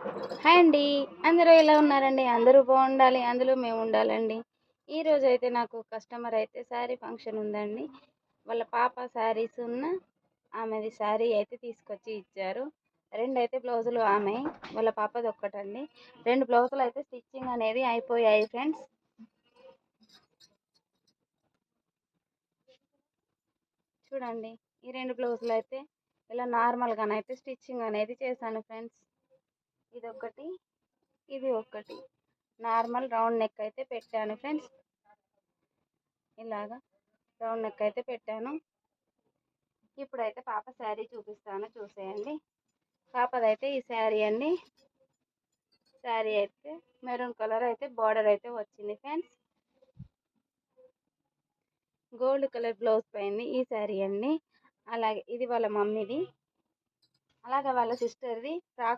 Hi అండి. అందరూ ఎలా ఉన్నారండి? అందరూ బాగుండాలి, అందులో మేము ఉండాలండి. ఈరోజు అయితే నాకు కస్టమర్ అయితే శారీ ఫంక్షన్ ఉందండి. వాళ్ళ పాప శారీస్ ఆమెది శారీ అయితే తీసుకొచ్చి ఇచ్చారు. రెండైతే బ్లౌజులు ఆమె, వాళ్ళ పాపది ఒక్కటండి. రెండు బ్లౌజులు అయితే స్టిచ్చింగ్ అనేది అయిపోయాయి ఫ్రెండ్స్. చూడండి, ఈ రెండు బ్లౌజులు అయితే ఇలా నార్మల్గానైతే స్టిచ్చింగ్ అనేది చేశాను ఫ్రెండ్స్. ఇదొకటి, ఇది ఒకటి. నార్మల్ రౌండ్ నెక్ అయితే పెట్టాను ఫ్రెండ్స్. ఇలాగా రౌండ్ నెక్ అయితే పెట్టాను. ఇప్పుడైతే పాప శారీ చూపిస్తాను, చూసేయండి. పాపదైతే ఈ శారీ అండి. శారీ అయితే మెరూన్ కలర్ అయితే బార్డర్ అయితే వచ్చింది ఫ్రెండ్స్. గోల్డ్ కలర్ బ్లౌజ్ పైంది ఈ శారీ అండి. అలాగే ఇది వాళ్ళ మమ్మీది, అలాగే వాళ్ళ సిస్టర్ది ఫ్రాక్